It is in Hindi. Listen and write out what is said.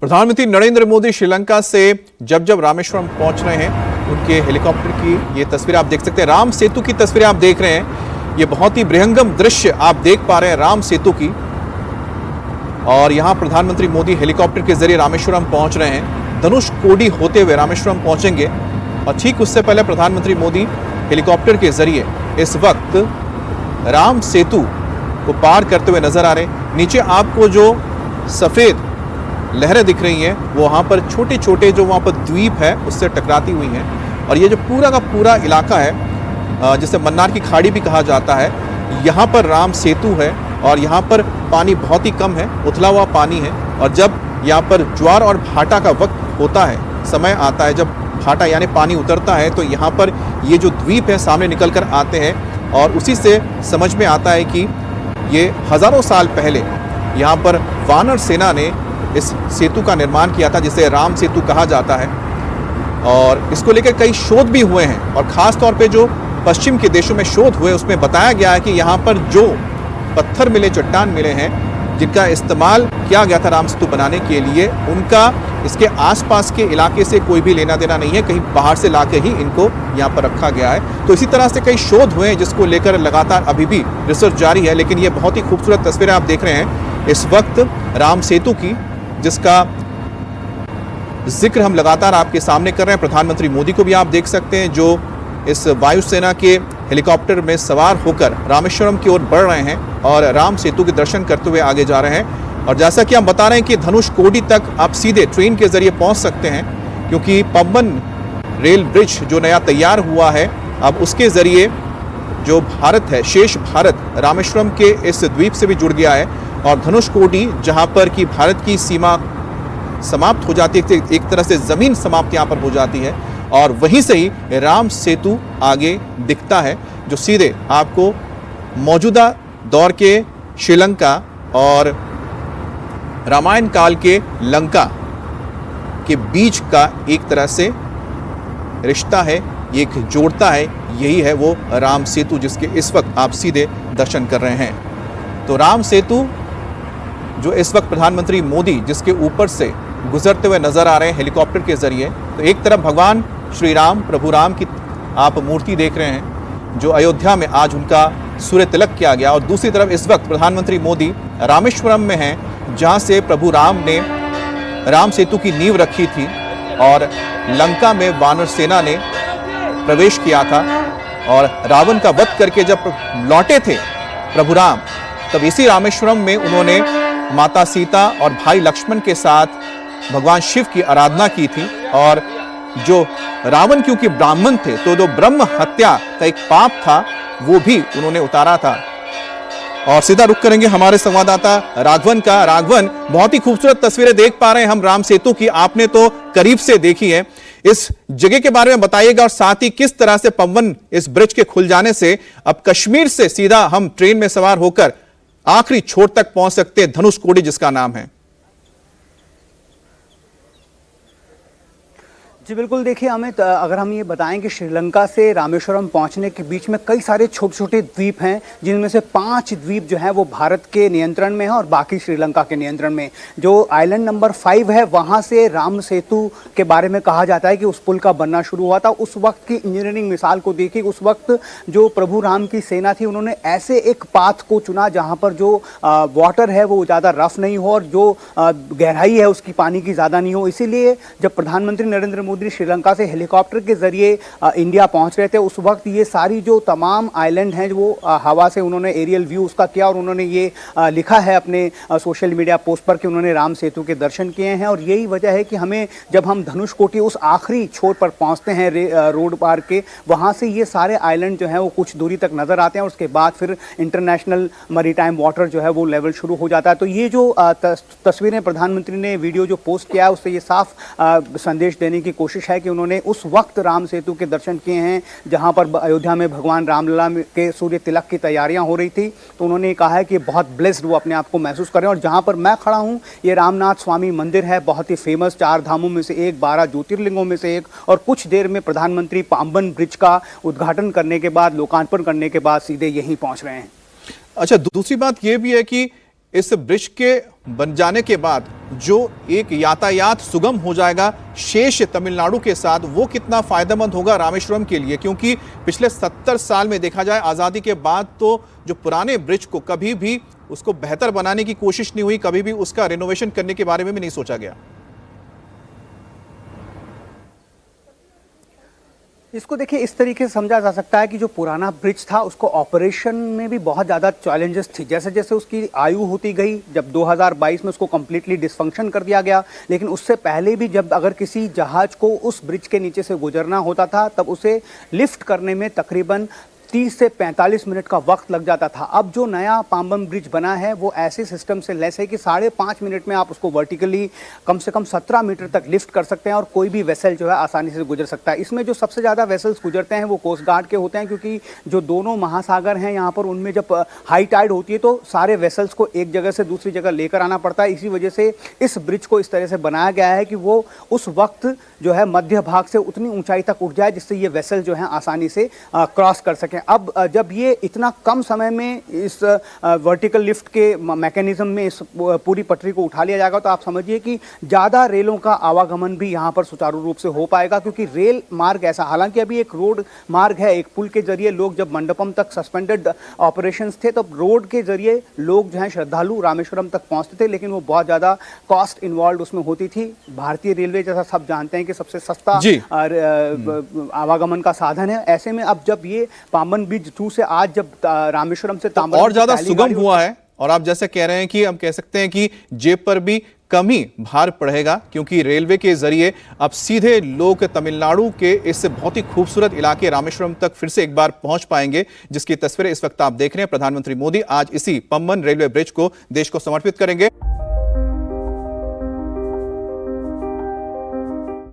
प्रधानमंत्री नरेंद्र मोदी श्रीलंका से जब रामेश्वरम पहुंच रहे हैं, उनके हेलीकॉप्टर की ये तस्वीर आप देख सकते हैं। राम सेतु की तस्वीरें आप देख रहे हैं। ये बहुत ही बृहंगम दृश्य आप देख पा रहे हैं राम सेतु की। और यहां प्रधानमंत्री मोदी हेलीकॉप्टर के जरिए रामेश्वरम पहुंच रहे हैं। धनुषकोडी होते हुए रामेश्वरम पहुंचेंगे और ठीक उससे पहले प्रधानमंत्री मोदी हेलीकॉप्टर के जरिए इस वक्त राम सेतु को पार करते हुए नजर आ रहे हैं। नीचे आपको जो सफेद लहरें दिख रही हैं वो वहाँ पर छोटे छोटे जो वहाँ पर द्वीप है उससे टकराती हुई हैं। और ये जो पूरा का पूरा इलाका है जिसे मन्नार की खाड़ी भी कहा जाता है, यहाँ पर राम सेतु है और यहाँ पर पानी बहुत ही कम है, उथला हुआ पानी है। और जब यहाँ पर ज्वार और भाटा का वक्त होता है, समय आता है जब भाटा यानी पानी उतरता है, तो यहाँ पर ये जो द्वीप है सामने निकल कर आते हैं। और उसी से समझ में आता है कि ये हज़ारों साल पहले यहाँ पर वानर सेना ने इस सेतु का निर्माण किया था, जिसे राम सेतु कहा जाता है। और इसको लेकर कई शोध भी हुए हैं और ख़ास तौर पे जो पश्चिम के देशों में शोध हुए उसमें बताया गया है कि यहाँ पर जो पत्थर मिले, चट्टान मिले हैं, जिनका इस्तेमाल किया गया था राम सेतु बनाने के लिए, उनका इसके आसपास के इलाके से कोई भी लेना देना नहीं है, कहीं बाहर से लाके ही इनको यहाँ पर रखा गया है। तो इसी तरह से कई शोध हुए हैं जिसको लेकर लगातार अभी भी रिसर्च जारी है। लेकिन ये बहुत ही खूबसूरत तस्वीरें आप देख रहे हैं इस वक्त राम सेतु की, जिसका जिक्र हम लगातार आपके सामने कर रहे हैं। प्रधानमंत्री मोदी को भी आप देख सकते हैं जो इस वायुसेना के हेलीकॉप्टर में सवार होकर रामेश्वरम की ओर बढ़ रहे हैं और राम सेतु के दर्शन करते हुए आगे जा रहे हैं। और जैसा कि हम बता रहे हैं कि धनुषकोडी तक आप सीधे ट्रेन के जरिए पहुंच सकते हैं, क्योंकि पम्बन रेल ब्रिज जो नया तैयार हुआ है, अब उसके जरिए जो भारत है, शेष भारत रामेश्वरम के इस द्वीप से भी जुड़ गया है। और धनुषकोडी जहां पर कि भारत की सीमा समाप्त हो जाती है, एक तरह से ज़मीन समाप्त यहाँ पर हो जाती है, और वहीं से ही राम सेतु आगे दिखता है जो सीधे आपको मौजूदा दौर के श्रीलंका और रामायण काल के लंका के बीच का एक तरह से रिश्ता है, एक जोड़ता है। यही है वो राम सेतु जिसके इस वक्त आप सीधे दर्शन कर रहे हैं। तो राम सेतु जो इस वक्त प्रधानमंत्री मोदी जिसके ऊपर से गुजरते हुए नजर आ रहे हैं हेलीकॉप्टर के जरिए, तो एक तरफ भगवान श्री राम, प्रभु राम की आप मूर्ति देख रहे हैं जो अयोध्या में आज उनका सूर्य तिलक किया गया, और दूसरी तरफ इस वक्त प्रधानमंत्री मोदी रामेश्वरम में हैं जहां से प्रभु राम ने राम सेतु की नींव रखी थी और लंका में वानर सेना ने प्रवेश किया था। और रावण का वध करके जब लौटे थे प्रभु राम, तब इसी रामेश्वरम में उन्होंने माता सीता और भाई लक्ष्मण के साथ भगवान शिव की आराधना की थी। और जो रावण क्योंकि ब्राह्मण थे, तो जो ब्रह्म हत्या का एक पाप था वो भी उन्होंने उतारा था। और सीधा रुख करेंगे हमारे संवाददाता राघवन का। राघवन, बहुत ही खूबसूरत तस्वीरें देख पा रहे हैं हम राम सेतु की, आपने तो करीब से देखी है। इस जगह के बारे में बताइएगा और साथ ही किस तरह से पम्बन इस ब्रिज के खुल जाने से अब कश्मीर से सीधा हम ट्रेन में सवार होकर आखिरी छोर तक पहुंच सकते हैं, धनुषकोडी जिसका नाम है। जी बिल्कुल, देखिए अमित, अगर हम ये बताएं कि श्रीलंका से रामेश्वरम पहुंचने के बीच में कई सारे छोटे छोटे द्वीप हैं, जिनमें से 5 द्वीप जो हैं वो भारत के नियंत्रण में हैं और बाकी श्रीलंका के नियंत्रण में। जो आइलैंड नंबर 5 है, वहां से राम सेतु के बारे में कहा जाता है कि उस पुल का बनना शुरू हुआ था। उस वक्त की इंजीनियरिंग मिसाल को देखिए, उस वक्त जो प्रभु राम की सेना थी उन्होंने ऐसे एक पाथ को चुना जहाँ पर जो वाटर है वो ज़्यादा रफ नहीं हो और जो गहराई है उसकी पानी की ज़्यादा नहीं हो। इसीलिए जब प्रधानमंत्री नरेंद्र मोदी श्रीलंका से हेलीकॉप्टर के जरिए इंडिया पहुंच रहे थे, उस वक्त ये सारी जो तमाम आइलैंड हैं वो हवा से उन्होंने एरियल व्यू उसका किया और उन्होंने ये लिखा है अपने सोशल मीडिया पोस्ट पर कि उन्होंने राम सेतु के दर्शन किए हैं। और यही वजह है कि हमें जब हम धनुषकोडी उस आखिरी छोर पर पहुंचते हैं रोड पार के, वहां से ये सारे आइलैंड जो हैं वो कुछ दूरी तक नजर आते हैं और उसके बाद फिर इंटरनेशनल मैरीटाइम वाटर जो है वो लेवल शुरू हो जाता है। तो ये जो तस्वीरें प्रधानमंत्री ने वीडियो जो पोस्ट किया है उससे ये साफ संदेश देने की कोशिश है कि उन्होंने उस वक्त राम सेतु के दर्शन किए हैं जहां पर अयोध्या में भगवान रामलला के सूर्य तिलक की तैयारियां हो रही थी। तो उन्होंने कहा है कि बहुत ब्लेस्ड वो अपने आप को महसूस कर रहे हैं। और जहां पर मैं खड़ा हूं ये रामनाथ स्वामी मंदिर है, बहुत ही फेमस 4 धामों में से एक, 12 ज्योतिर्लिंगों में से एक। और कुछ देर में प्रधानमंत्री पाम्बन ब्रिज का उद्घाटन करने के बाद, लोकार्पण करने के बाद सीधे यहीं पहुंच रहे हैं। अच्छा, दूसरी बात यह भी है कि इस ब्रिज के बन जाने के बाद जो एक यातायात सुगम हो जाएगा शेष तमिलनाडु के साथ, वो कितना फायदेमंद होगा रामेश्वरम के लिए? क्योंकि पिछले 70 साल में देखा जाए आजादी के बाद तो जो पुराने ब्रिज को कभी भी उसको बेहतर बनाने की कोशिश नहीं हुई, कभी भी उसका रिनोवेशन करने के बारे में भी नहीं सोचा गया। इसको देखिए इस तरीके से समझा जा सकता है कि जो पुराना ब्रिज था उसको ऑपरेशन में भी बहुत ज़्यादा चैलेंजेस थी। जैसे जैसे उसकी आयु होती गई, जब 2022 में उसको कम्प्लीटली डिसफंक्शन कर दिया गया, लेकिन उससे पहले भी जब अगर किसी जहाज को उस ब्रिज के नीचे से गुजरना होता था तब उसे लिफ्ट करने में तकरीबन 30 से 45 मिनट का वक्त लग जाता था। अब जो नया पाम्बन ब्रिज बना है वो ऐसे सिस्टम से लैस है कि 5.5 मिनट में आप उसको वर्टिकली कम से कम 17 मीटर तक लिफ्ट कर सकते हैं और कोई भी वेसल जो है आसानी से गुजर सकता है। इसमें जो सबसे ज़्यादा वेसल्स गुजरते हैं वो कोस्ट गार्ड के होते हैं, क्योंकि जो दोनों महासागर हैं यहाँ पर उनमें जब हाई टाइड होती है तो सारे वेसल्स को एक जगह से दूसरी जगह लेकर आना पड़ता है। इसी वजह से इस ब्रिज को इस तरह से बनाया गया है कि वो उस वक्त जो है मध्य भाग से उतनी ऊंचाई तक उठ जाए जिससे ये वेसल जो है आसानी से क्रॉस कर सकें। अब जब ये इतना कम समय में इस वर्टिकल लिफ्ट के मैकेनिज्म में इस पूरी पटरी को उठा लिया जाएगा तो आप समझिए कि ज़्यादा रेलों का आवागमन भी यहाँ पर सुचारू रूप से हो पाएगा, क्योंकि रेल मार्ग ऐसा, हालांकि अभी एक रोड मार्ग है, एक पुल के जरिए लोग जब मंडपम तक सस्पेंडेड ऑपरेशंस थे तब रोड के जरिए लोग जो हैं श्रद्धालु रामेश्वरम तक पहुँचते थे, लेकिन वो बहुत ज़्यादा कॉस्ट इन्वॉल्व उसमें होती थी। भारतीय रेलवे जैसा सब जानते हैं कि सबसे सस्ता आवागमन का साधन है। ऐसे में अब जब ये पाम्बन ब्रिज 2 से आज जब रामेश्वरम से तांबरम और ज्यादा सुगम हुआ है, और आप जैसे कह रहे हैं कि हम कह सकते हैं कि जेब पर भी कम ही भार पड़ेगा, क्योंकि रेलवे के जरिए अब सीधे लोग तमिलनाडु के इस बहुत ही खूबसूरत इलाके रामेश्वरम तक फिर से एक बार पहुंच पाएंगे, जिसकी तस्वीरें इस वक्त आप देख रहे हैं। प्रधानमंत्री मोदी आज इसी पम्बन रेलवे ब्रिज को देश को समर्पित करेंगे।